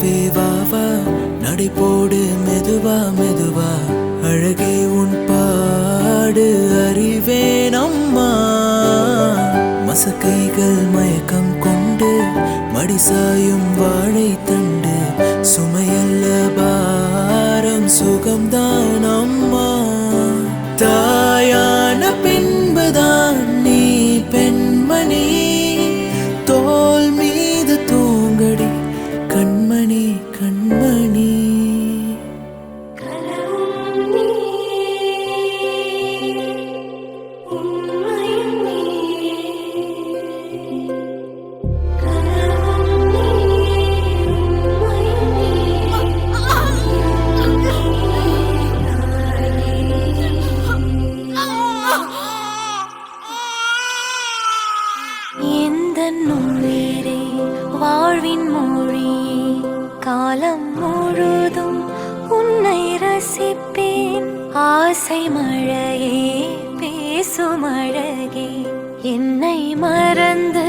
நிலவே வாவா நடை போடு மெதுவா மெதுவா அழகே உன் பாடு அறிவேன் அம்மா மசக்கைகள் மயக்கம் கொண்டு மடிசாயும் வாழை தண்டு சுமையல்ல பாரம் சுகம்தான் அம்மா தாயான பின்புதான் நீ பெண்மணி தோல் மீது தூங்கடி கண்மணி கண்மணி வாழ்வின் மொழி காலம் முழுதும் உன்னை ரசிப்பேன் ஆசை மழையே பேசும் அழகே என்னை மறந்து